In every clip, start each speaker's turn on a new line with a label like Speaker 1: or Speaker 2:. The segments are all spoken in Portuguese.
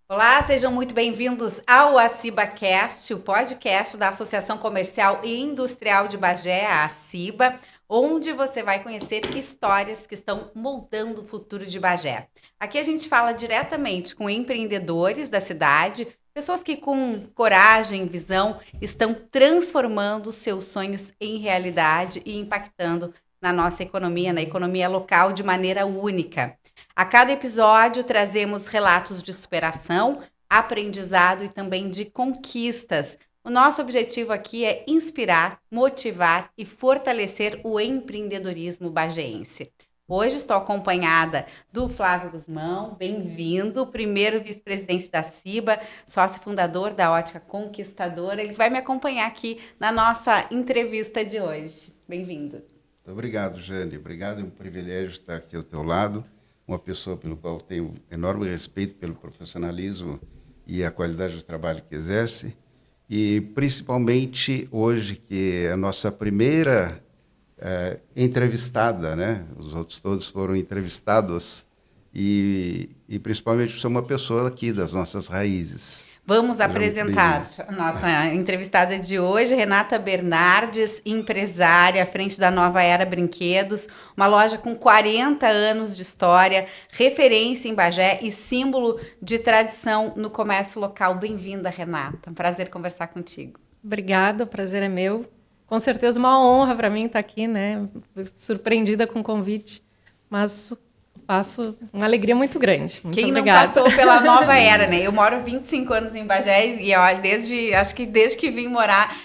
Speaker 1: Olá, sejam muito bem-vindos ao AcibaCast, o podcast da Associação Comercial e Industrial de Bagé, a Aciba, onde você vai conhecer histórias que estão moldando o futuro de Bagé. Aqui a gente fala diretamente com empreendedores da cidade, pessoas que com coragem e visão estão transformando seus sonhos em realidade e impactando na nossa economia, na economia local de maneira única. A cada episódio trazemos relatos de superação, aprendizado e também de conquistas. O nosso objetivo aqui é inspirar, motivar e fortalecer o empreendedorismo bagéense. Hoje estou acompanhada do Flávio Guzmão, bem-vindo, primeiro vice-presidente da CIBA, sócio fundador da Ótica Conquistadora. Ele vai me acompanhar aqui na nossa entrevista de hoje. Bem-vindo.
Speaker 2: Muito obrigado, Jane. Obrigado, é um privilégio estar aqui ao teu lado. Uma pessoa pelo qual tenho enorme respeito pelo profissionalismo e a qualidade de trabalho que exerce. E principalmente hoje, que é a nossa primeira entrevistada, né? Os outros todos foram entrevistados e principalmente sou uma pessoa aqui das nossas raízes.
Speaker 1: Vamos
Speaker 2: Seja muito
Speaker 1: apresentar
Speaker 2: bem-vindo.
Speaker 1: a nossa entrevistada de hoje, Renata Bernardes, empresária à frente da Nova Era Brinquedos, uma loja com 40 anos de história, referência em Bagé e símbolo de tradição no comércio local. Bem-vinda, Renata. Um prazer conversar contigo.
Speaker 3: Obrigada, o prazer é meu. Com certeza uma honra para mim estar aqui, né? Surpreendida com o convite, mas faço uma alegria muito grande. Muito
Speaker 1: Quem
Speaker 3: obrigada.
Speaker 1: não passou pela Nova Era, né? Eu moro 25 anos em Bagé e olha, acho que desde que vim morar,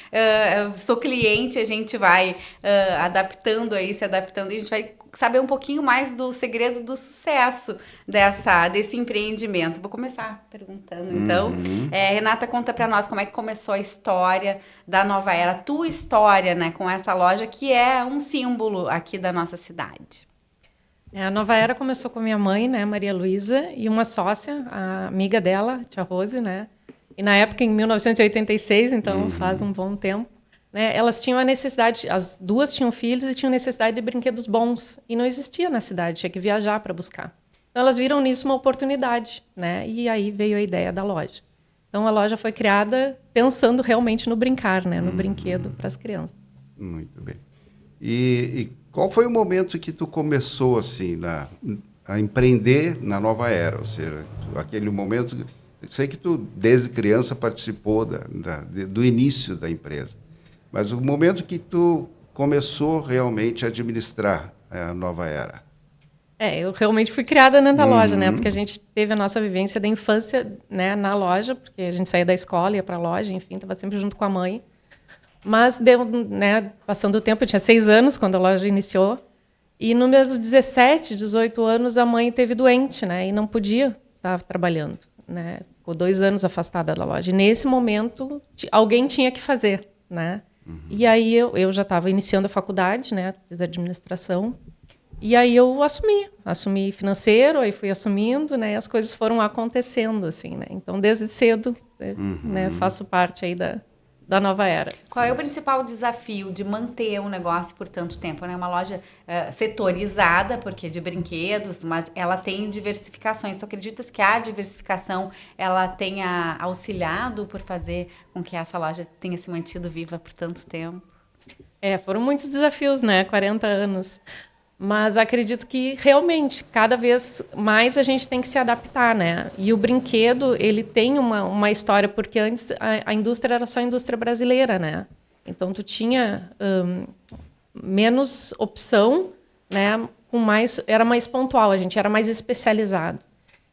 Speaker 1: sou cliente, a gente vai adaptando aí, se adaptando, e a gente vai saber um pouquinho mais do segredo do sucesso desse empreendimento. Vou começar perguntando, então.
Speaker 2: Uhum.
Speaker 1: Renata, conta para nós como é que começou a história da Nova Era, a tua história, né, com essa loja que é um símbolo aqui da nossa cidade.
Speaker 3: A Nova Era começou com minha mãe, né, Maria Luísa, e uma sócia, a amiga dela, tia Rose, né? E na época, em 1986, então faz um bom tempo, né, elas tinham a necessidade, as duas tinham filhos e tinham necessidade de brinquedos bons. E não existia na cidade, tinha que viajar para buscar. Então elas viram nisso uma oportunidade, né? E aí veio a ideia da loja. Então a loja foi criada pensando realmente no brincar, né, no brinquedo para as crianças.
Speaker 2: Muito bem. E qual foi o momento que tu começou assim a empreender na Nova Era? Ou seja, aquele momento, eu sei que tu desde criança participou do início da empresa, mas o momento que tu começou realmente a administrar a Nova Era.
Speaker 3: Eu realmente fui criada dentro da loja, né?
Speaker 2: Uhum.
Speaker 3: Porque a gente teve a nossa vivência da infância, né, na loja, porque a gente saía da escola, ia para a loja, enfim, estava sempre junto com a mãe. Mas deu, né, passando o tempo, eu tinha 6 anos quando a loja iniciou, e nos meus 17, 18 anos a mãe teve doente, né, e não podia estar trabalhando, né? Ficou 2 anos afastada da loja. E nesse momento alguém tinha que fazer, né? E aí eu já estava iniciando a faculdade, né, fiz administração. E aí eu assumi financeiro, aí fui assumindo, né, e as coisas foram acontecendo assim, né? Então desde cedo, né, faço parte aí da Nova Era.
Speaker 1: Qual é o principal desafio de manter um negócio por tanto tempo? É uma loja setorizada, porque é de brinquedos, mas ela tem diversificações. Tu acreditas que a diversificação ela tenha auxiliado por fazer com que essa loja tenha se mantido viva por tanto tempo?
Speaker 3: Foram muitos desafios, né? 40 anos. Mas acredito que realmente cada vez mais a gente tem que se adaptar, né? E o brinquedo ele tem uma história porque antes a indústria era só a indústria brasileira, né? Então tu tinha menos opção, né? Era mais pontual, a gente era mais especializado.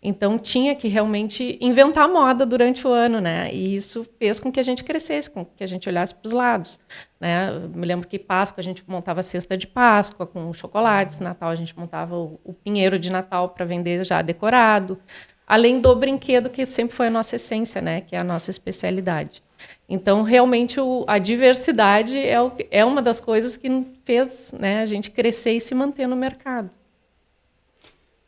Speaker 3: Então tinha que realmente inventar moda durante o ano, né? E isso fez com que a gente crescesse, com que a gente olhasse para os lados, né? Eu me lembro que Páscoa a gente montava a cesta de Páscoa com chocolates, Natal a gente montava o pinheiro de Natal para vender já decorado, além do brinquedo que sempre foi a nossa essência, né? Que é a nossa especialidade. Então realmente a diversidade é uma das coisas que fez, né, a gente crescer e se manter no mercado.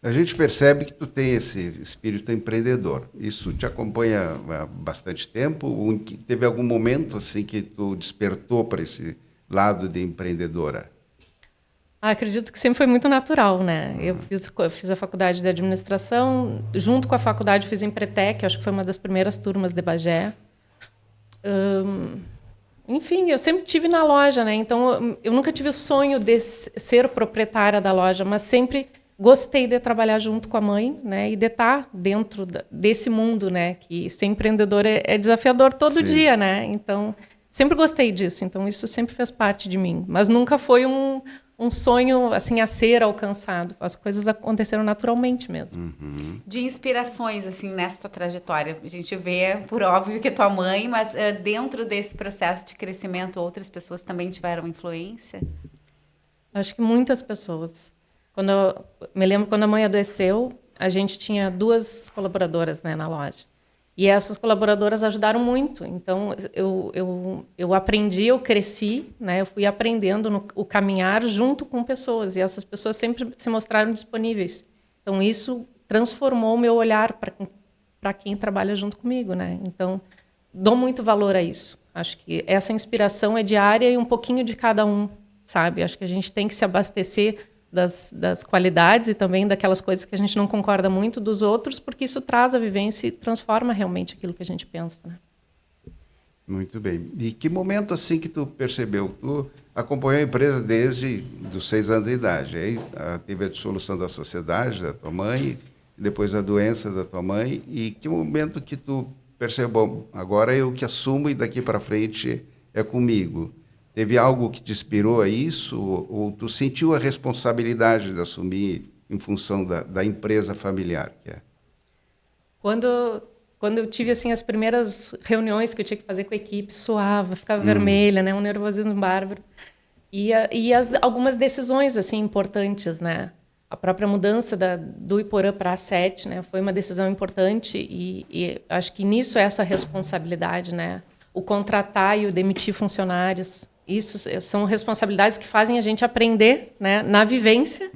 Speaker 2: A gente percebe que tu tem esse espírito empreendedor. Isso te acompanha há bastante tempo? Ou teve algum momento assim que tu despertou para esse lado de empreendedora?
Speaker 3: Acredito que sempre foi muito natural, né? Eu fiz a faculdade de administração, junto com a faculdade fiz Empretec, acho que foi uma das primeiras turmas de Bagé. Enfim, eu sempre tive na loja, né? Então, eu nunca tive o sonho de ser proprietária da loja, mas sempre gostei de trabalhar junto com a mãe, né? E de estar dentro desse mundo, né? Que ser empreendedor é desafiador todo dia, né? Então, sempre gostei disso. Então, isso sempre fez parte de mim. Mas nunca foi um sonho assim a ser alcançado. As coisas aconteceram naturalmente mesmo.
Speaker 1: De inspirações assim nessa tua trajetória, a gente vê por óbvio que é tua mãe, mas dentro desse processo de crescimento outras pessoas também tiveram influência?
Speaker 3: Acho que muitas pessoas. Me lembro quando a mãe adoeceu, a gente tinha 2 colaboradoras, né, na loja. E essas colaboradoras ajudaram muito. Então, eu aprendi, eu cresci, né? Eu fui aprendendo o caminhar junto com pessoas. E essas pessoas sempre se mostraram disponíveis. Então, isso transformou o meu olhar para quem trabalha junto comigo, né? Então, dou muito valor a isso. Acho que essa inspiração é diária e um pouquinho de cada um, sabe? Acho que a gente tem que se abastecer das qualidades e também daquelas coisas que a gente não concorda muito dos outros, porque isso traz a vivência e transforma realmente aquilo que a gente pensa, né?
Speaker 2: Muito bem. E que momento assim que tu percebeu? Tu acompanhou a empresa desde os 6 anos de idade. Aí teve a dissolução da sociedade da tua mãe, depois a doença da tua mãe. E que momento que tu percebeu? Bom, agora eu que assumo e daqui para frente é comigo. Teve algo que te inspirou a isso? Ou tu sentiu a responsabilidade de assumir em função da empresa familiar que é?
Speaker 3: Quando eu tive assim as primeiras reuniões que eu tinha que fazer com a equipe, suava, ficava vermelha, né, um nervosismo bárbaro. E algumas decisões assim importantes, né? A própria mudança do Iporã para a 7, né, foi uma decisão importante e acho que nisso é essa responsabilidade, né? O contratar e o demitir funcionários. Isso são responsabilidades que fazem a gente aprender, né, na vivência,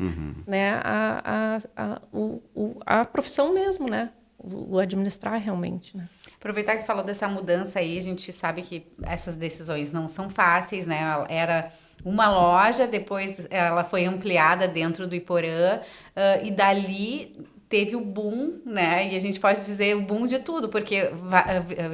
Speaker 3: né, a profissão mesmo, né, o administrar realmente, né.
Speaker 1: Aproveitar que você falou dessa mudança aí, a gente sabe que essas decisões não são fáceis, né? Era uma loja, depois ela foi ampliada dentro do Iporã, e dali teve o boom, né? E a gente pode dizer o boom de tudo, porque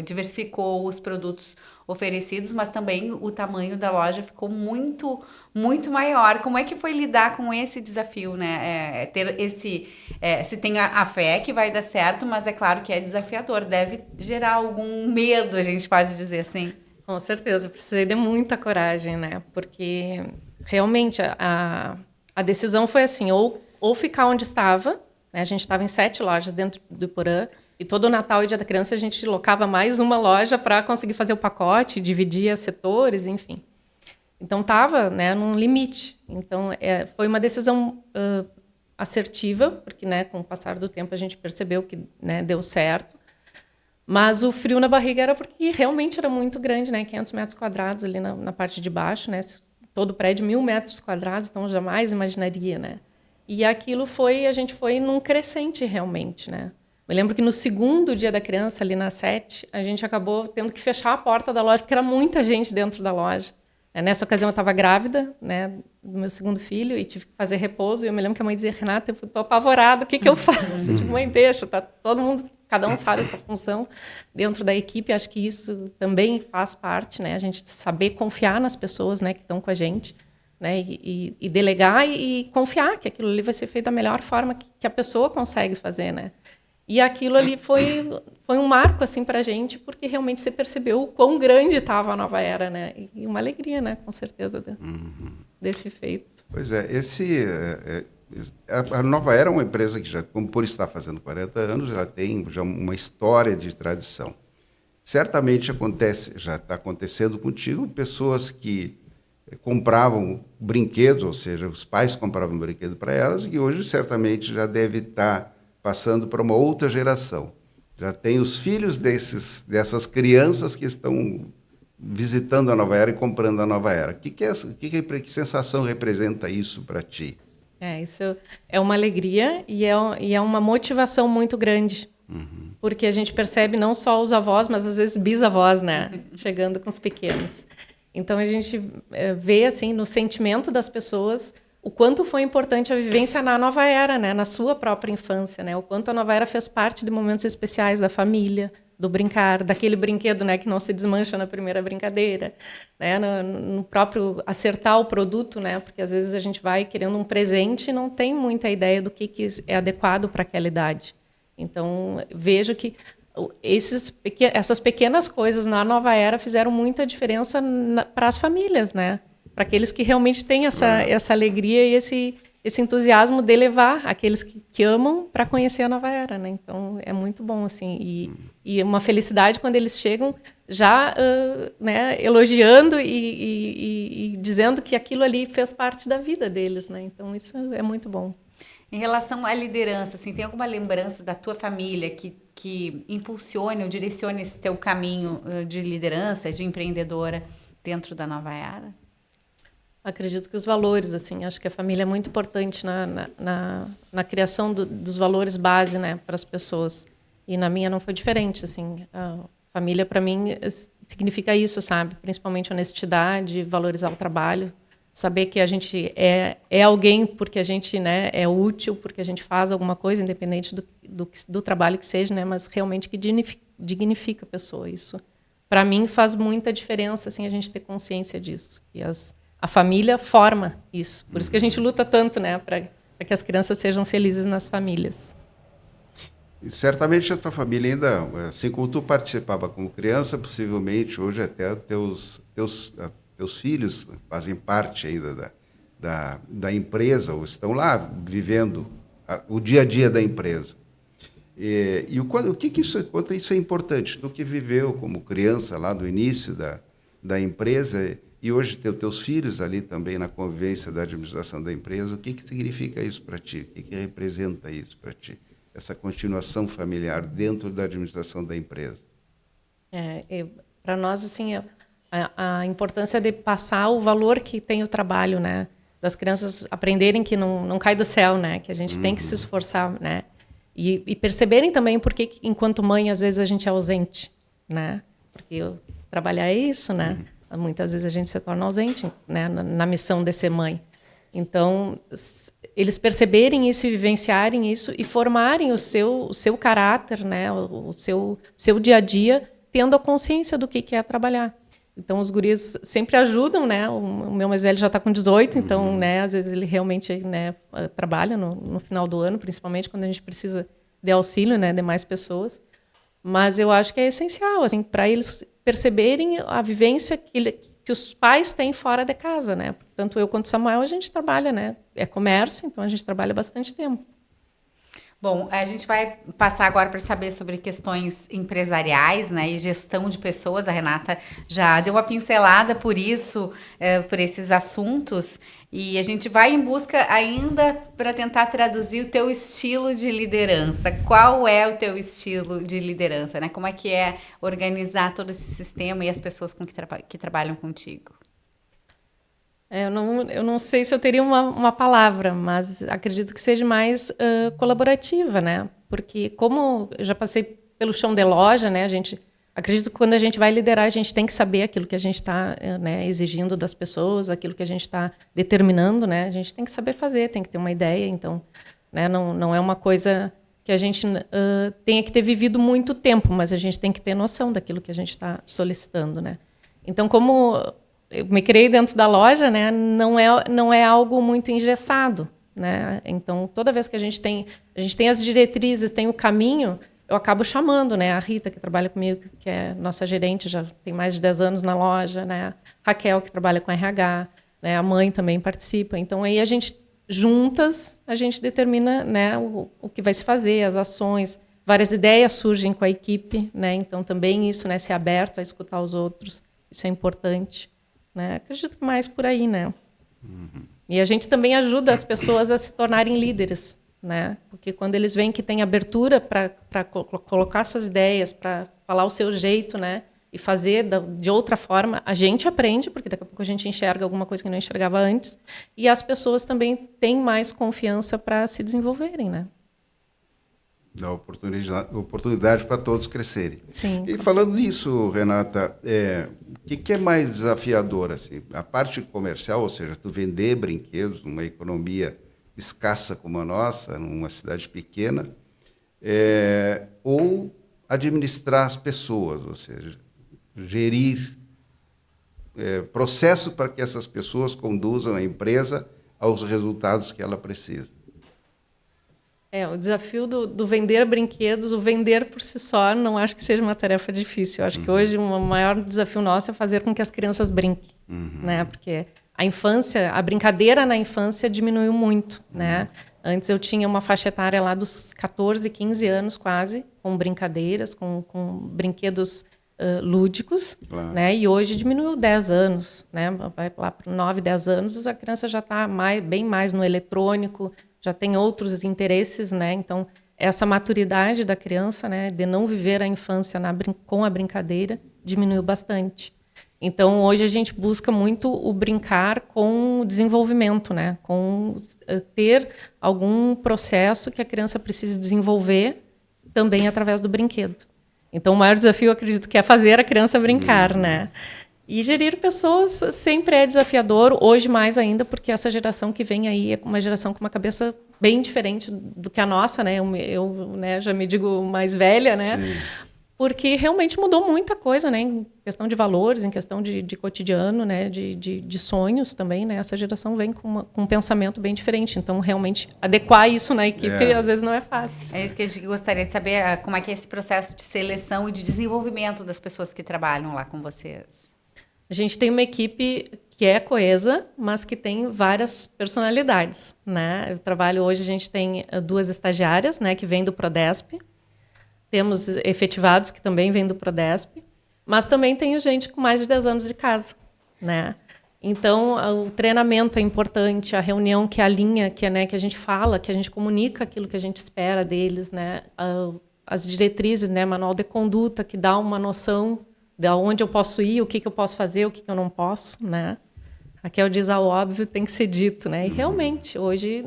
Speaker 1: diversificou os produtos oferecidos, mas também o tamanho da loja ficou muito, muito maior. Como é que foi lidar com esse desafio, né? Ter se tem a fé que vai dar certo, mas é claro que é desafiador. Deve gerar algum medo, a gente pode dizer assim.
Speaker 3: Com certeza, precisei de muita coragem, né? Porque realmente a decisão foi assim, ou ficar onde estava, né? A gente estava em 7 lojas dentro do Iporã, e todo o Natal e Dia da Criança a gente locava mais uma loja para conseguir fazer o pacote, dividir setores, enfim. Então estava, né, num limite. Então foi uma decisão assertiva, porque, né, com o passar do tempo a gente percebeu que, né, deu certo. Mas o frio na barriga era porque realmente era muito grande, né, 500 metros quadrados ali na parte de baixo, né, todo prédio 1.000 metros quadrados, então jamais imaginaria, né. E aquilo a gente foi num crescente realmente, né. Eu lembro que no segundo Dia da Criança, ali na 7, a gente acabou tendo que fechar a porta da loja, porque era muita gente dentro da loja. Nessa ocasião, eu estava grávida, né, do meu segundo filho, e tive que fazer repouso. E eu me lembro que a mãe dizia, Renata, eu estou apavorada, o que eu faço? Eu digo, mãe, deixa, tá todo mundo, cada um sabe a sua função dentro da equipe. Acho que isso também faz parte, né, a gente saber confiar nas pessoas, né, que estão com a gente, né, e delegar e confiar que aquilo ali vai ser feito da melhor forma que a pessoa consegue fazer, né. E aquilo ali foi um marco assim para a gente, porque realmente você percebeu o quão grande estava a Nova Era, né? E uma alegria, né? Com certeza, desse feito.
Speaker 2: Pois é, a Nova Era é uma empresa que já, como por estar fazendo 40 anos, já tem uma história de tradição. Certamente já está acontecendo contigo, pessoas que compravam brinquedos, ou seja, os pais compravam brinquedo para elas, e hoje certamente já deve estar passando para uma outra geração. Já tem os filhos dessas crianças que estão visitando a Nova Era e comprando a Nova Era. Que sensação representa isso para ti?
Speaker 3: Isso é uma alegria e é uma motivação muito grande. Porque a gente percebe não só os avós, mas às vezes bisavós, né? Chegando com os pequenos. Então a gente vê assim no sentimento das pessoas o quanto foi importante a vivência na nova era, né? Na sua própria infância, né? O quanto a nova era fez parte de momentos especiais da família, do brincar, daquele brinquedo, né, que não se desmancha na primeira brincadeira, né, no próprio acertar o produto, né, porque às vezes a gente vai querendo um presente e não tem muita ideia do que é adequado para aquela idade. Então, vejo que essas pequenas coisas na nova era fizeram muita diferença para as famílias, né, para aqueles que realmente têm essa alegria e esse entusiasmo de levar aqueles que amam para conhecer a nova era, né? Então é muito bom assim e uma felicidade quando eles chegam já né, elogiando e dizendo que aquilo ali fez parte da vida deles, né? Então isso é muito bom.
Speaker 1: Em relação à liderança, assim, tem alguma lembrança da tua família que impulsione ou direcione esse teu caminho de liderança, de empreendedora dentro da nova era?
Speaker 3: Acredito que os valores, assim, acho que a família é muito importante na criação dos valores base, né, para as pessoas. E na minha não foi diferente, assim. A família, para mim, significa isso, sabe? Principalmente honestidade, valorizar o trabalho, saber que a gente é alguém porque a gente, né, é útil, porque a gente faz alguma coisa, independente do trabalho que seja, né, mas realmente que dignifica a pessoa. Isso, para mim, faz muita diferença, assim, a gente ter consciência disso. E a família forma isso. Por isso que a gente luta tanto, né, para que as crianças sejam felizes nas famílias.
Speaker 2: E certamente a tua família ainda, assim como tu participava como criança, possivelmente hoje até teus filhos fazem parte ainda da empresa, ou estão lá vivendo o dia a dia da empresa. E quanto isso é importante? Tu que viveu como criança lá do início da empresa, e hoje teus filhos ali também na convivência da administração da empresa, o que significa isso para ti? O que representa isso para ti? Essa continuação familiar dentro da administração da empresa?
Speaker 3: Para nós, assim, a importância de passar o valor que tem o trabalho, né? Das crianças aprenderem que não cai do céu, né? Que a gente tem que se esforçar, né? E perceberem também por que, enquanto mãe, às vezes a gente é ausente, né? Porque trabalhar é isso, né? Muitas vezes a gente se torna ausente, né, na missão de ser mãe. Então, eles perceberem isso e vivenciarem isso e formarem o seu caráter, né, o seu dia a dia, tendo a consciência do que é trabalhar. Então, os guris sempre ajudam, né? O meu mais velho já está com 18, então, né, às vezes ele realmente, né, trabalha no final do ano, principalmente quando a gente precisa de auxílio, né, de mais pessoas. Mas eu acho que é essencial, assim, para eles perceberem a vivência que os pais têm fora de casa, né? Tanto eu quanto o Samuel, a gente trabalha, né? É comércio, então a gente trabalha bastante tempo.
Speaker 1: Bom, a gente vai passar agora para saber sobre questões empresariais, né, e gestão de pessoas. A Renata já deu uma pincelada por isso, por esses assuntos, e a gente vai em busca ainda para tentar traduzir o teu estilo de liderança. Qual é o teu estilo de liderança, né? Como é que é organizar todo esse sistema e as pessoas que trabalham contigo?
Speaker 3: Eu não sei se eu teria uma palavra, mas acredito que seja mais colaborativa, né? Porque como eu já passei pelo chão de loja, né? Acredito que quando a gente vai liderar, a gente tem que saber aquilo que a gente está, né, exigindo das pessoas, aquilo que a gente está determinando, né? A gente tem que saber fazer, tem que ter uma ideia. Então, né, não é uma coisa que a gente tenha que ter vivido muito tempo, mas a gente tem que ter noção daquilo que a gente está solicitando, né? Então, como eu me criei dentro da loja, né? Não é algo muito engessado, né? Então, toda vez que a gente tem as diretrizes, tem o caminho, eu acabo chamando, né? A Rita, que trabalha comigo, que é nossa gerente, já tem mais de 10 anos na loja, né? A Raquel, que trabalha com RH, né? A mãe também participa. Então, aí juntas, a gente determina, né, o que vai se fazer, as ações. Várias ideias surgem com a equipe, né? Então, também isso, né? Ser aberto a escutar os outros, isso é importante. Né? Acredito que mais por aí, né? E a gente também ajuda as pessoas a se tornarem líderes, né? Porque quando eles veem que tem abertura para colocar suas ideias, para falar o seu jeito, né? E fazer de outra forma, a gente aprende, porque daqui a pouco a gente enxerga alguma coisa que não enxergava antes, e as pessoas também têm mais confiança para se desenvolverem, né?
Speaker 2: Dá oportunidade para todos crescerem.
Speaker 3: Sim.
Speaker 2: E falando nisso, Renata, o que é mais desafiador? Assim? A parte comercial, ou seja, tu vender brinquedos numa economia escassa como a nossa, numa cidade pequena, ou administrar as pessoas, ou seja, gerir processo para que essas pessoas conduzam a empresa aos resultados que ela precisa.
Speaker 3: O desafio do vender brinquedos, o vender por si só, não acho que seja uma tarefa difícil. Eu acho que hoje o maior desafio nosso é fazer com que as crianças brinquem, né? Porque a infância, a brincadeira na infância diminuiu muito, né? Antes eu tinha uma faixa etária lá dos 14, 15 anos quase, com brincadeiras, com brinquedos lúdicos, claro. Né? E hoje diminuiu 10 anos, né? Vai lá para 9, 10 anos, a criança já está bem mais no eletrônico, já tem outros interesses, né? Então, essa maturidade da criança, né, de não viver a infância com a brincadeira, diminuiu bastante. Então, hoje a gente busca muito o brincar com o desenvolvimento, né? Com ter algum processo que a criança precise desenvolver também através do brinquedo. Então, o maior desafio, eu acredito, que é fazer a criança brincar, né? E gerir pessoas sempre é desafiador, hoje mais ainda, porque essa geração que vem aí é uma geração com uma cabeça bem diferente do que a nossa, né? Eu né, já me digo mais velha, né? Sim. Porque realmente mudou muita coisa, né? Em questão de valores, em questão de cotidiano, né? De sonhos também, né? Essa geração vem com um pensamento bem diferente. Então, realmente, adequar isso na equipe, às vezes, não é fácil.
Speaker 1: É isso que a gente gostaria de saber, como é que é esse processo de seleção e de desenvolvimento das pessoas que trabalham lá com vocês.
Speaker 3: A gente tem uma equipe que é coesa, mas que tem várias personalidades, né? Eu trabalho hoje, a gente tem 2 estagiárias, né, que vêm do Prodesp. Temos efetivados que também vêm do Prodesp, mas também tenho gente com mais de 10 anos de casa, né? Então, o treinamento é importante, a reunião que alinha, que a gente fala, que a gente comunica aquilo que a gente espera deles, né? As diretrizes, né, manual de conduta, que dá uma noção de onde eu posso ir, o que eu posso fazer, o que eu não posso, né? Raquel diz, o óbvio tem que ser dito, né? E realmente, hoje,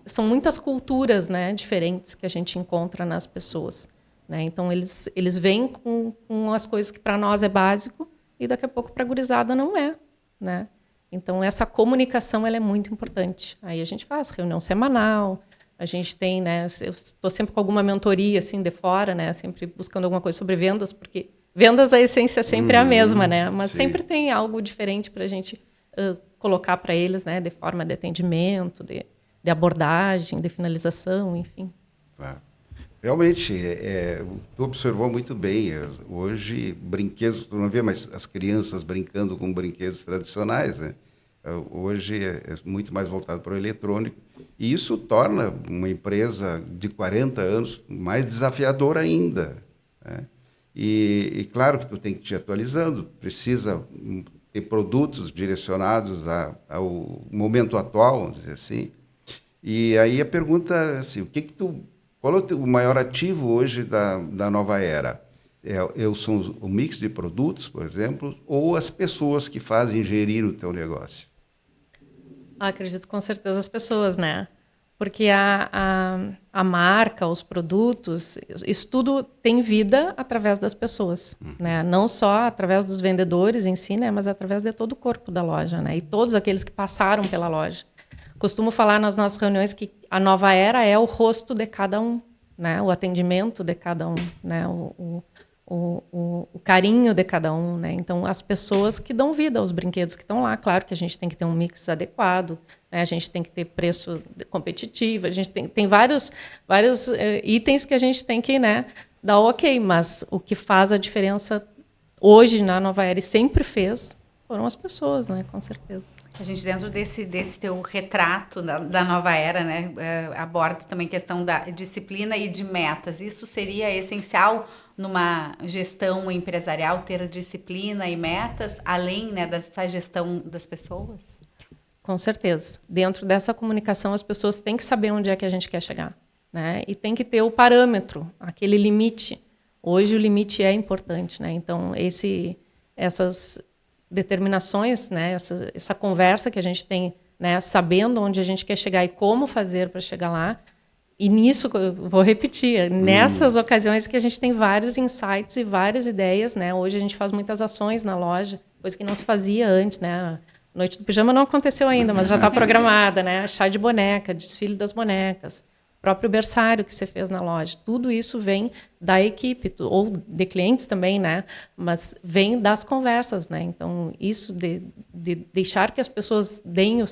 Speaker 3: são muitas culturas, né, diferentes que a gente encontra nas pessoas, né? Então, eles vêm com as coisas que para nós é básico e daqui a pouco para a gurizada não é, né? Então, essa comunicação ela é muito importante. Aí a gente faz reunião semanal, a gente tem, né? Eu estou sempre com alguma mentoria assim de fora, né? Sempre buscando alguma coisa sobre vendas, porque vendas a essência sempre é a mesma, né? Mas sim, sempre tem algo diferente para a gente colocar para eles, né? De forma de atendimento, de abordagem, de finalização, enfim.
Speaker 2: Claro. Realmente, tu observou muito bem. Hoje, brinquedos, tu não vê mais as crianças brincando com brinquedos tradicionais, né? Hoje é muito mais voltado para o eletrônico. E isso torna uma empresa de 40 anos mais desafiadora ainda, né? E claro que tu tem que te atualizando, precisa ter produtos direcionados ao momento atual, vamos dizer assim. E aí a pergunta, assim, qual é o maior ativo hoje da nova era? São o mix de produtos, por exemplo, ou as pessoas que fazem gerir o teu negócio?
Speaker 3: Acredito com certeza as pessoas, né? Porque a marca, os produtos, isso tudo tem vida através das pessoas, né? Não só através dos vendedores em si, né? Mas através de todo o corpo da loja, né? E todos aqueles que passaram pela loja. Costumo falar nas nossas reuniões que a nova era é o rosto de cada um, né? O atendimento de cada um, né? O carinho de cada um, né? Então, as pessoas que dão vida aos brinquedos que estão lá. Claro que a gente tem que ter um mix adequado, né? A gente tem que ter preço competitivo, a gente tem vários itens que a gente tem que, né, dar o ok, mas o que faz a diferença hoje na nova era e sempre fez foram as pessoas, né? Com certeza.
Speaker 1: A gente, dentro desse teu retrato da nova era, né, aborda também a questão da disciplina e de metas. Isso seria essencial numa gestão empresarial, ter disciplina e metas, além, né, dessa gestão das pessoas?
Speaker 3: Com certeza. Dentro dessa comunicação, as pessoas têm que saber onde é que a gente quer chegar, né? E tem que ter o parâmetro, aquele limite. Hoje o limite é importante, né? Então, essas determinações, né, essa conversa que a gente tem, né, sabendo onde a gente quer chegar e como fazer para chegar lá, E nisso, eu vou repetir, nessas ocasiões que a gente tem vários insights e várias ideias, né? Hoje a gente faz muitas ações na loja, coisa que não se fazia antes, né? Noite do Pijama não aconteceu ainda, mas já está programada, né? Chá de boneca, desfile das bonecas, próprio berçário que você fez na loja. Tudo isso vem da equipe, ou de clientes também, né? Mas vem das conversas, né? Então, isso de deixar que as pessoas deem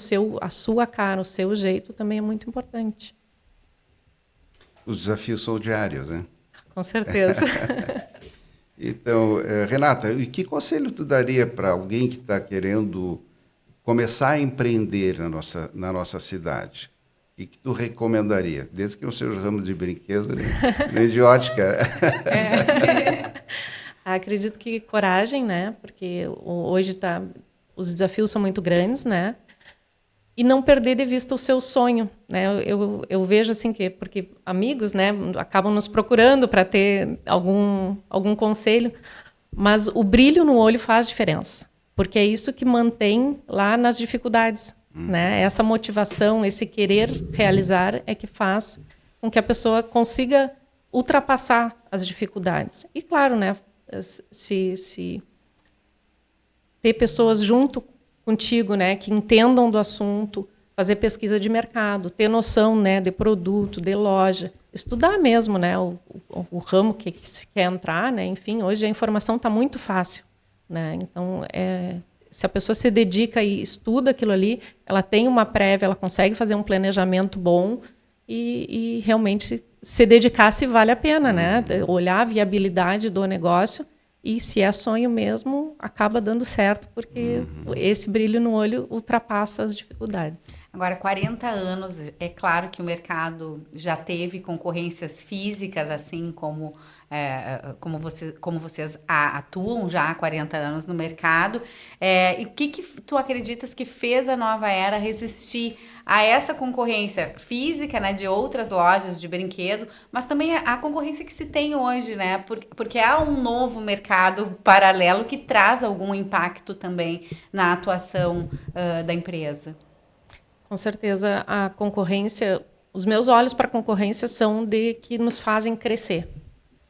Speaker 3: a sua cara, o seu jeito, também é muito importante.
Speaker 2: Os desafios são diários, né?
Speaker 3: Com certeza.
Speaker 2: Então, Renata, e que conselho tu daria para alguém que está querendo começar a empreender na nossa cidade? O que tu recomendaria? Desde que não seja o ramo de brinquedo, nem de ótica.
Speaker 3: Acredito que coragem, né? Porque hoje os desafios são muito grandes, né? E não perder de vista o seu sonho, né? Eu vejo assim porque amigos, né, acabam nos procurando para ter algum conselho, mas o brilho no olho faz diferença, porque é isso que mantém lá nas dificuldades, né? Essa motivação, esse querer realizar é que faz com que a pessoa consiga ultrapassar as dificuldades. E claro, né, se ter pessoas junto contigo, né, que entendam do assunto, fazer pesquisa de mercado, ter noção, né, de produto, de loja, estudar mesmo, né, o ramo que se quer entrar, né, enfim, hoje a informação está muito fácil, né, então se a pessoa se dedica e estuda aquilo ali, ela tem uma prévia, ela consegue fazer um planejamento bom e realmente se dedicar se vale a pena, né, olhar a viabilidade do negócio. E se é sonho mesmo, acaba dando certo, porque esse brilho no olho ultrapassa as dificuldades.
Speaker 1: Agora, 40 anos, é claro que o mercado já teve concorrências físicas, assim como vocês atuam já há 40 anos no mercado. E o que tu acreditas que fez a Nova Era resistir a essa concorrência física, né, de outras lojas de brinquedo, mas também a concorrência que se tem hoje, né, porque há um novo mercado paralelo que traz algum impacto também na atuação da empresa?
Speaker 3: Com certeza, a concorrência, os meus olhos para a concorrência são de que nos fazem crescer,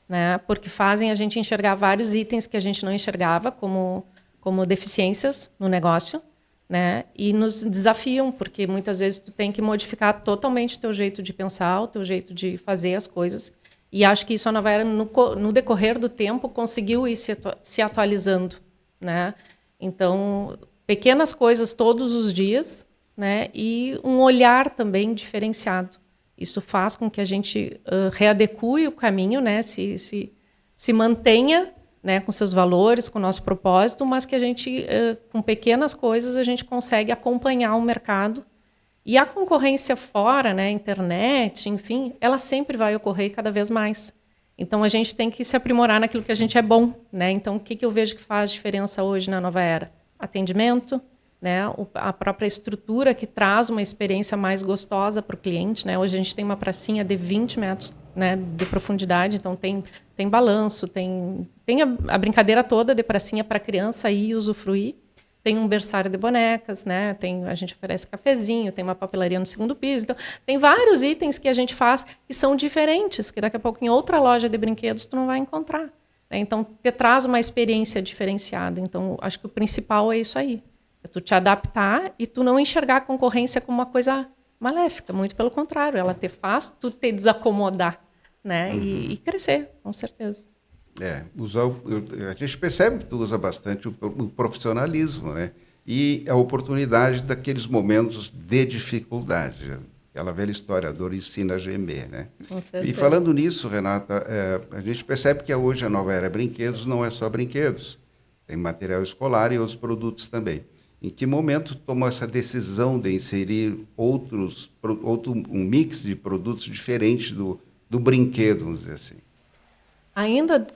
Speaker 3: né, porque fazem a gente enxergar vários itens que a gente não enxergava como deficiências no negócio, né? E nos desafiam, porque muitas vezes tu tem que modificar totalmente o teu jeito de pensar, o teu jeito de fazer as coisas. E acho que isso a Nova Era, no decorrer do tempo, conseguiu ir se atualizando, né? Então, pequenas coisas todos os dias, né? E um olhar também diferenciado. Isso faz com que a gente readecue o caminho, né? Se mantenha, né, com seus valores, com o nosso propósito, mas que a gente, com pequenas coisas, a gente consegue acompanhar o mercado. E a concorrência fora, né, internet, enfim, ela sempre vai ocorrer cada vez mais. Então, a gente tem que se aprimorar naquilo que a gente é bom, né? Então, o que eu vejo que faz diferença hoje na Nova Era? Atendimento, né? A própria estrutura que traz uma experiência mais gostosa para o cliente, né? Hoje a gente tem uma pracinha de 20 metros, né, de profundidade, então tem balanço, tem a brincadeira toda de pracinha para a criança ir e usufruir. Tem um berçário de bonecas, né? A gente oferece cafezinho, tem uma papelaria no segundo piso. Então, tem vários itens que a gente faz que são diferentes, que daqui a pouco em outra loja de brinquedos tu não vai encontrar, né? Então, te traz uma experiência diferenciada. Então, acho que o principal é isso aí. É tu te adaptar e tu não enxergar a concorrência como uma coisa maléfica. Muito pelo contrário, ela te faz tu te desacomodar, né? E crescer, com certeza.
Speaker 2: A gente percebe que tu usa bastante o profissionalismo, né? E a oportunidade daqueles momentos de dificuldade. Aquela velha história, dor ensina a gemer, né?
Speaker 3: Com certeza.
Speaker 2: E falando nisso, Renata, a gente percebe que hoje a Nova Era Brinquedos não é só brinquedos. Tem material escolar e outros produtos também. Em que momento tomou essa decisão de inserir um mix de produtos diferentes do brinquedo, vamos dizer assim?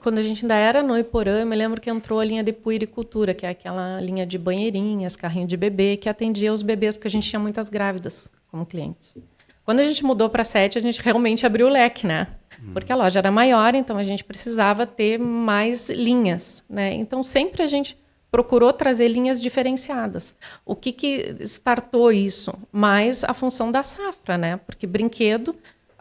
Speaker 3: Quando a gente ainda era no Iporã, eu me lembro que entrou a linha de puericultura, que é aquela linha de banheirinhas, carrinho de bebê, que atendia os bebês, porque a gente tinha muitas grávidas como clientes. Quando a gente mudou para a 7, a gente realmente abriu o leque, né? Porque a loja era maior, então a gente precisava ter mais linhas, né? Então sempre a gente procurou trazer linhas diferenciadas. O que startou isso? Mais a função da safra, né? Porque brinquedo,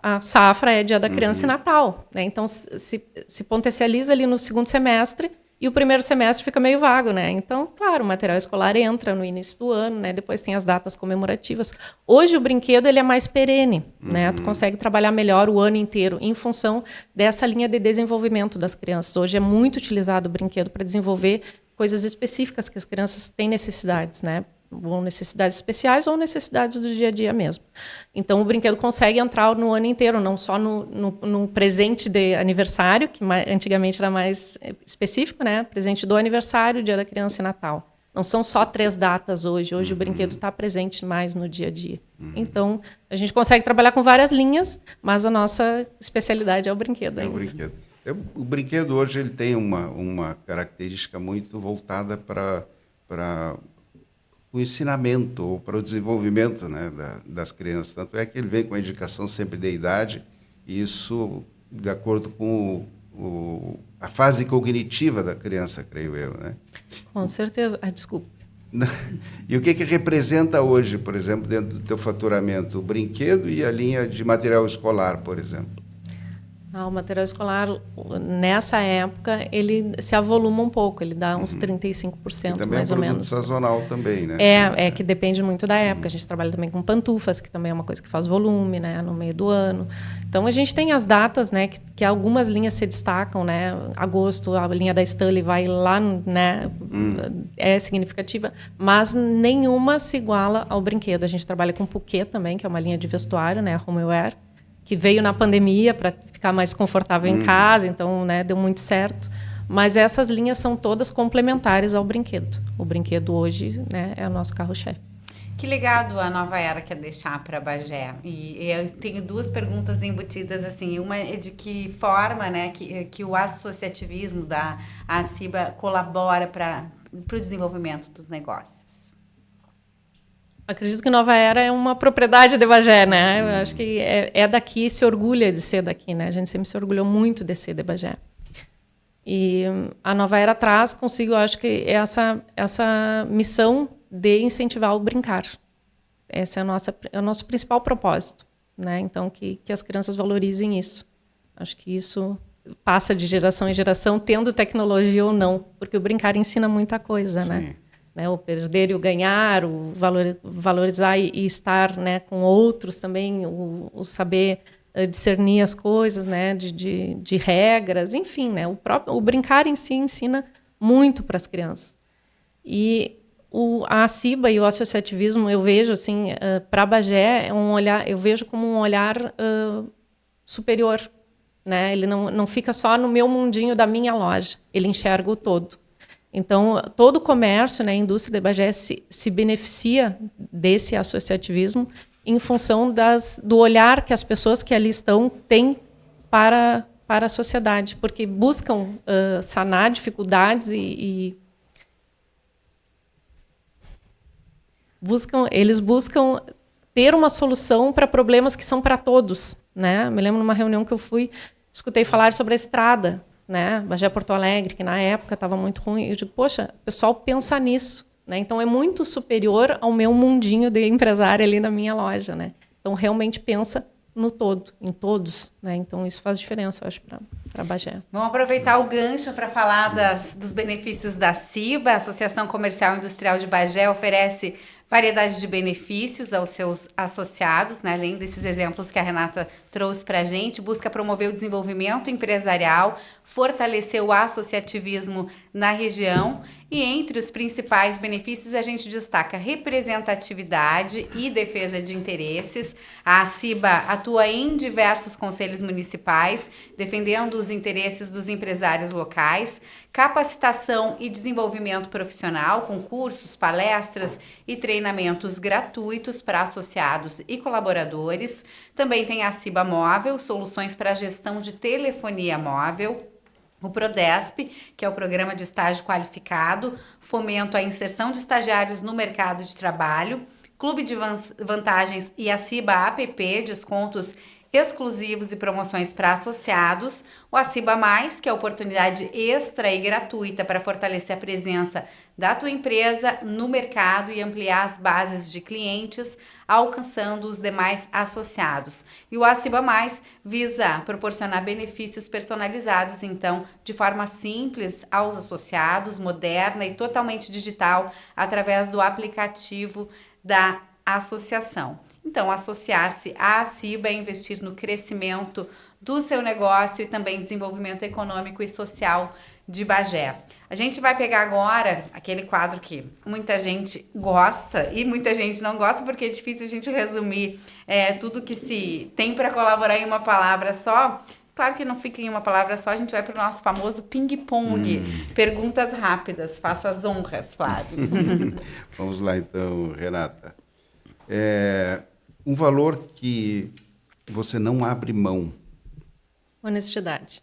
Speaker 3: a safra é Dia da Criança e Natal, né? Então se potencializa ali no segundo semestre e o primeiro semestre fica meio vago, né? Então, claro, o material escolar entra no início do ano, né? Depois tem as datas comemorativas. Hoje o brinquedo ele é mais perene, né? Tu consegue trabalhar melhor o ano inteiro em função dessa linha de desenvolvimento das crianças. Hoje é muito utilizado o brinquedo para desenvolver coisas específicas que as crianças têm necessidades, né? Ou necessidades especiais ou necessidades do dia a dia mesmo. Então, o brinquedo consegue entrar no ano inteiro, não só no presente de aniversário, que antigamente era mais específico, né? Presente do aniversário, Dia da Criança e Natal. Não são só 3 datas hoje. Hoje o brinquedo está presente mais no dia a dia. Então, a gente consegue trabalhar com várias linhas, mas a nossa especialidade é o brinquedo.
Speaker 2: É o brinquedo. O brinquedo hoje ele tem uma característica muito voltada para o ensinamento ou para o desenvolvimento, né, das crianças. Tanto é que ele vem com a indicação sempre de idade, e isso de acordo com a fase cognitiva da criança, creio eu, né?
Speaker 3: Com certeza. Desculpa.
Speaker 2: E o que representa hoje, por exemplo, dentro do teu faturamento, o brinquedo e a linha de material escolar, por exemplo?
Speaker 3: O material escolar, nessa época, ele se avoluma um pouco, ele dá uns 35%, mais ou menos.
Speaker 2: Sazonal também, né?
Speaker 3: É que depende muito da época. A gente trabalha também com pantufas, que também é uma coisa que faz volume, né, no meio do ano. Então, a gente tem as datas, né, que algumas linhas se destacam, né? Agosto, a linha da Stanley vai lá, né, é significativa, mas nenhuma se iguala ao brinquedo. A gente trabalha com Puquê também, que é uma linha de vestuário, né, homeware, que veio na pandemia para ficar mais confortável em casa, então, né, deu muito certo. Mas essas linhas são todas complementares ao brinquedo. O brinquedo hoje, né, é o nosso carro-chefe.
Speaker 1: Que legado a Nova Era quer deixar para Bagé? E eu tenho 2 perguntas embutidas, assim, uma é de que forma, né, que o associativismo da ACIBA colabora para o desenvolvimento dos negócios.
Speaker 3: Acredito que Nova Era é uma propriedade de Bagé, né? Eu acho que é daqui, se orgulha de ser daqui, né? A gente sempre se orgulhou muito de ser de Bagé. E a Nova Era traz consigo, eu acho que essa missão de incentivar o brincar. Esse é o nosso principal propósito, né? Então, que as crianças valorizem isso. Acho que isso passa de geração em geração, tendo tecnologia ou não, porque o brincar ensina muita coisa,
Speaker 2: Sim.
Speaker 3: né? O perder e o ganhar, o valorizar e estar, né, com outros também, o saber discernir as coisas, né, de regras, enfim, né, o brincar em si ensina muito para as crianças. E a ACIBA e o associativismo, eu vejo assim, para Bagé, eu vejo como um olhar superior, né? Ele não fica só no meu mundinho da minha loja, ele enxerga o todo. Então, todo o comércio, né, a indústria de Bagé se beneficia desse associativismo em função do olhar que as pessoas que ali estão têm para a sociedade, porque buscam sanar dificuldades e eles buscam ter uma solução para problemas que são para todos, né? Me lembro numa reunião que eu fui, escutei falar sobre a estrada, né, Bagé Porto Alegre, que na época estava muito ruim. Eu digo, poxa, o pessoal pensa nisso, né? Então é muito superior ao meu mundinho de empresário ali na minha loja, né? Então realmente pensa no todo, em todos, né? Então isso faz diferença, eu acho, para Bagé.
Speaker 1: Vamos aproveitar o gancho para falar dos benefícios da ACIBA. A Associação Comercial e Industrial de Bagé oferece variedade de benefícios aos seus associados, né? Além desses exemplos que a Renata trouxe para a gente, busca promover o desenvolvimento empresarial, fortalecer o associativismo na região e entre os principais benefícios a gente destaca representatividade e defesa de interesses. A ACIBA atua em diversos conselhos municipais, defendendo os interesses dos empresários locais, capacitação e desenvolvimento profissional, com cursos, palestras e treinamentos gratuitos para associados e colaboradores. Também tem a ACIBA Móvel, soluções para a gestão de telefonia móvel. O Prodesp, que é o Programa de Estágio Qualificado, fomento a inserção de estagiários no mercado de trabalho. Clube de Vantagens e a ACIBA APP, descontos exclusivos e promoções para associados, o Aciba Mais, que é a oportunidade extra e gratuita para fortalecer a presença da tua empresa no mercado e ampliar as bases de clientes, alcançando os demais associados. E o Aciba Mais visa proporcionar benefícios personalizados, então, de forma simples aos associados, moderna e totalmente digital, através do aplicativo da associação. Então, associar-se à Aciba é investir no crescimento do seu negócio e também desenvolvimento econômico e social de Bagé. A gente vai pegar agora aquele quadro que muita gente gosta e muita gente não gosta, porque é difícil a gente resumir tudo que se tem para colaborar em uma palavra só. Claro que não fica em uma palavra só, a gente vai para o nosso famoso ping-pong. Perguntas rápidas, faça as honras, Flávio.
Speaker 2: Vamos lá então, Renata. Um valor que você não abre mão.
Speaker 3: Honestidade.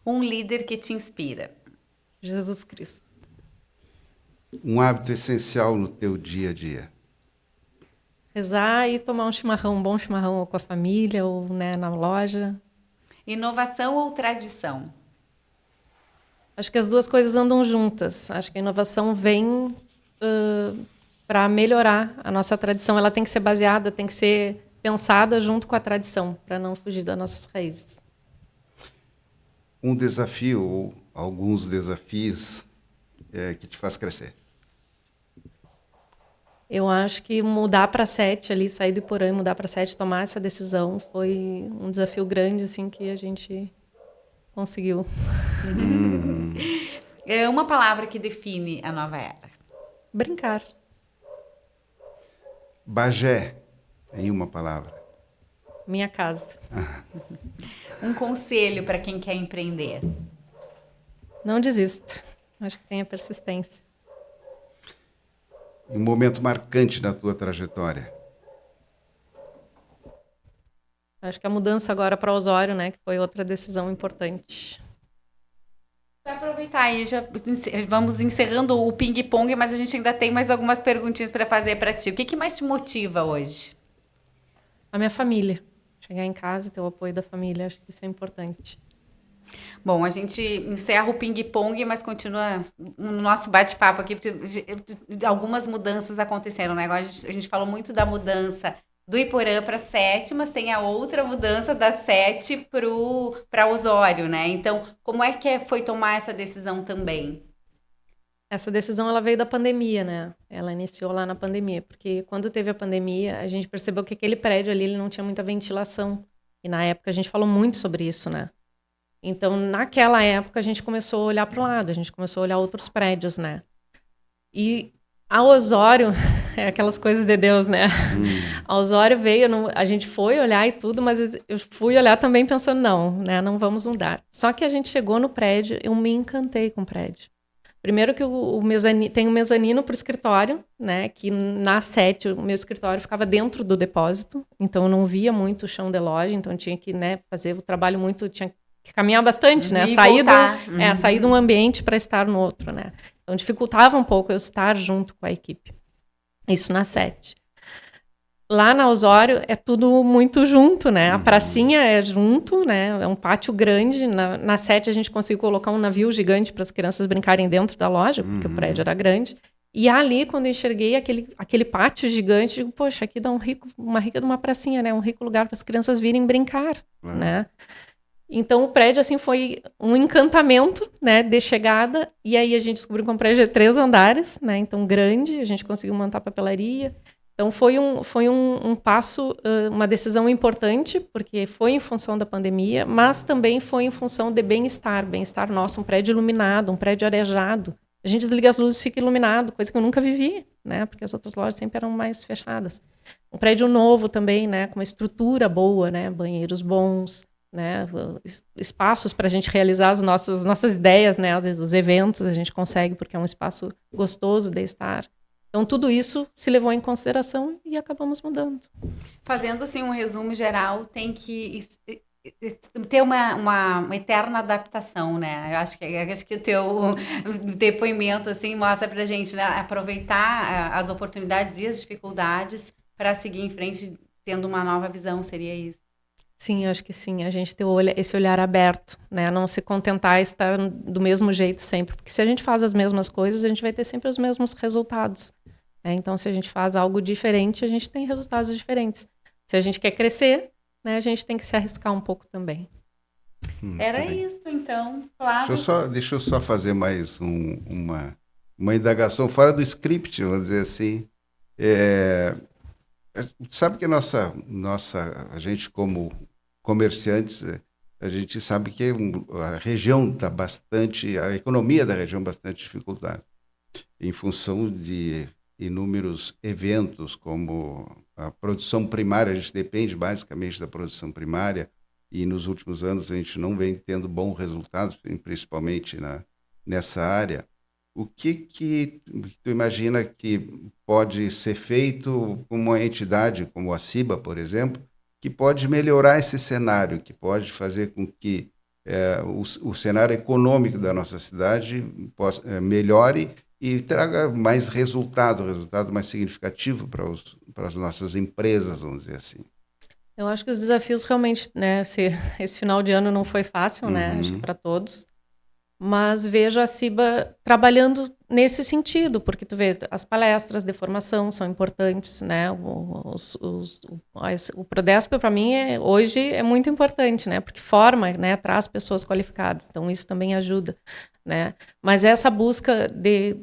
Speaker 1: Um líder que te inspira.
Speaker 3: Jesus Cristo.
Speaker 2: Um hábito essencial no teu dia a dia.
Speaker 3: Rezar e tomar um bom chimarrão ou com a família ou, né, na loja.
Speaker 1: Inovação ou tradição?
Speaker 3: Acho que as duas coisas andam juntas. Acho que a inovação vem para melhorar a nossa tradição. Ela tem que ser baseada, tem que ser pensada junto com a tradição, para não fugir das nossas raízes.
Speaker 2: Um desafio ou alguns desafios que te faz crescer.
Speaker 3: Eu acho que mudar para 7 ali, sair do Iporã e mudar para 7, tomar essa decisão foi um desafio grande assim que a gente conseguiu.
Speaker 1: É uma palavra que define a nova era.
Speaker 3: Brincar.
Speaker 2: Bagé, em uma palavra.
Speaker 3: Minha casa.
Speaker 1: Um conselho para quem quer empreender.
Speaker 3: Não desista. Acho que tenha persistência.
Speaker 2: Um momento marcante na tua trajetória.
Speaker 3: Acho que a mudança agora para Osório, né, que foi outra decisão importante.
Speaker 1: Vai aproveitar aí, já vamos encerrando o ping-pong, mas a gente ainda tem mais algumas perguntinhas para fazer para ti. O que mais te motiva hoje?
Speaker 3: A minha família. Chegar em casa e ter o apoio da família, acho que isso é importante.
Speaker 1: Bom, a gente encerra o ping-pong, mas continua no nosso bate-papo aqui, porque algumas mudanças aconteceram, né? Agora a gente falou muito da mudança do Iporã para 7, mas tem a outra mudança da 7 para Osório, né? Então, como é que foi tomar essa decisão também?
Speaker 3: Essa decisão ela veio da pandemia, né? Ela iniciou lá na pandemia, porque quando teve a pandemia, a gente percebeu que aquele prédio ali ele não tinha muita ventilação. E na época a gente falou muito sobre isso, né? Então, naquela época, a gente começou a olhar para o lado, a gente começou a olhar outros prédios, né? E a Osório, é aquelas coisas de Deus, né? A Osório veio, a gente foi olhar e tudo, mas eu fui olhar também pensando, não, né? Não vamos mudar. Só que a gente chegou no prédio, eu me encantei com o prédio. Primeiro que tem um mezanino para o escritório, né? Que na 7, o meu escritório ficava dentro do depósito, então eu não via muito o chão de loja, então tinha que, né, fazer o trabalho muito, tinha que caminhar bastante, né? Sair de um ambiente para estar no outro, né? Então dificultava um pouco eu estar junto com a equipe. Isso na 7. Lá na Osório é tudo muito junto, né? A pracinha é junto, né? É um pátio grande. Na 7 a gente conseguiu colocar um navio gigante para as crianças brincarem dentro da loja, porque o prédio era grande. E ali, quando eu enxerguei aquele pátio gigante, digo, poxa, aqui dá uma rica de uma pracinha, né? Um rico lugar para as crianças virem brincar, né? Então, o prédio, assim, foi um encantamento, né, de chegada. E aí, a gente descobriu que é um prédio de 3 andares, né, então grande. A gente conseguiu montar papelaria. Então, foi um passo, uma decisão importante, porque foi em função da pandemia, mas também foi em função de bem-estar nosso. Um prédio iluminado, um prédio arejado. A gente desliga as luzes e fica iluminado, coisa que eu nunca vivi, né, porque as outras lojas sempre eram mais fechadas. Um prédio novo também, né, com uma estrutura boa, né, banheiros bons, né, espaços para a gente realizar as nossas ideias, né, às vezes os eventos a gente consegue porque é um espaço gostoso de estar. Então tudo isso se levou em consideração e acabamos mudando.
Speaker 1: Fazendo assim um resumo geral, tem que ter uma eterna adaptação, né? Eu acho que o teu depoimento assim mostra para a gente, né, aproveitar as oportunidades e as dificuldades para seguir em frente, tendo uma nova visão, seria isso.
Speaker 3: Sim, acho que sim. A gente ter esse olhar aberto, né? Não se contentar em estar do mesmo jeito sempre. Porque se a gente faz as mesmas coisas, a gente vai ter sempre os mesmos resultados. Né? Então, se a gente faz algo diferente, a gente tem resultados diferentes. Se a gente quer crescer, né, a gente tem que se arriscar um pouco também.
Speaker 1: Era isso, então, Flávio.
Speaker 2: Deixa eu só fazer mais uma indagação fora do script, vamos dizer assim. Sabe que a gente como comerciantes, a gente sabe que a região está bastante, a economia da região bastante dificultada, em função de inúmeros eventos, como a produção primária, a gente depende basicamente da produção primária, e nos últimos anos a gente não vem tendo bons resultados, principalmente nessa área. O que tu imagina que pode ser feito com uma entidade como a CIBA, por exemplo, que pode melhorar esse cenário, que pode fazer com que o cenário econômico da nossa cidade melhore e traga mais resultado mais significativo para as nossas empresas, vamos dizer assim?
Speaker 3: Eu acho que os desafios realmente, né, esse final de ano não foi fácil, né, acho que para todos, mas vejo a CIBA trabalhando nesse sentido, porque tu vê, as palestras de formação são importantes, né, o Prodesp para mim hoje é muito importante, né, porque forma, né, traz pessoas qualificadas, então isso também ajuda, né, mas essa busca de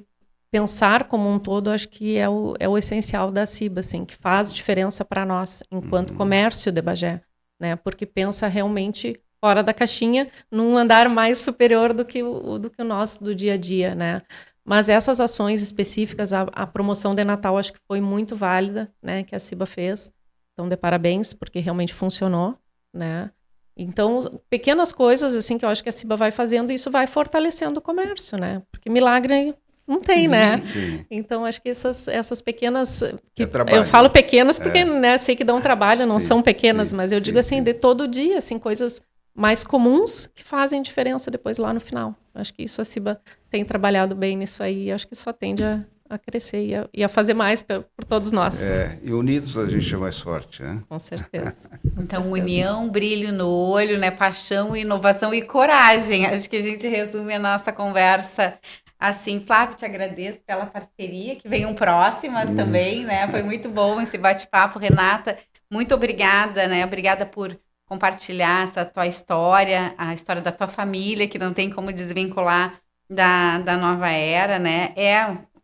Speaker 3: pensar como um todo, acho que é o essencial da CIBA, assim, que faz diferença para nós, enquanto comércio de Bagé, né? Porque pensa realmente fora da caixinha, num andar mais superior do que o nosso do dia a dia, né? Mas essas ações específicas, a promoção de Natal, acho que foi muito válida, né? Que a CIBA fez. Então, de parabéns, porque realmente funcionou, né? Então, pequenas coisas, assim, que eu acho que a CIBA vai fazendo, e isso vai fortalecendo o comércio, né? Porque milagre não tem, né?
Speaker 2: Sim.
Speaker 3: Então, acho que essas pequenas...
Speaker 2: Eu
Speaker 3: falo pequenas porque né, sei que dão trabalho, não são pequenas, mas eu digo assim, de todo dia, assim, coisas mais comuns que fazem diferença depois lá no final. Acho que isso a CIBA tem trabalhado bem nisso aí, e acho que só tende a crescer e a fazer mais por todos nós.
Speaker 2: E unidos a gente é mais forte, né?
Speaker 3: Com certeza.
Speaker 1: Então, união, brilho no olho, né? Paixão, inovação e coragem. Acho que a gente resume a nossa conversa assim. Flávio, te agradeço pela parceria, que venham próximas também, né? Foi muito bom esse bate-papo. Renata, muito obrigada, né? Obrigada por compartilhar essa tua história, a história da tua família, que não tem como desvincular da Nova Era, né?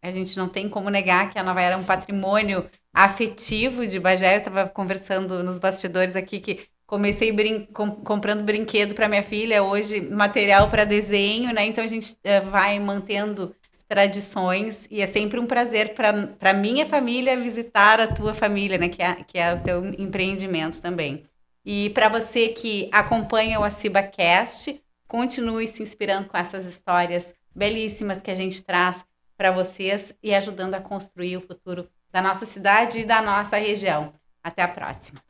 Speaker 1: A gente não tem como negar que a Nova Era é um patrimônio afetivo de Bagé. Eu estava conversando nos bastidores aqui que comecei comprando brinquedo para minha filha, hoje material para desenho, né? Então a gente vai mantendo tradições e é sempre um prazer para minha família visitar a tua família, né? Que é o teu empreendimento também. E para você que acompanha o AcibaCast, continue se inspirando com essas histórias belíssimas que a gente traz para vocês e ajudando a construir o futuro da nossa cidade e da nossa região. Até a próxima.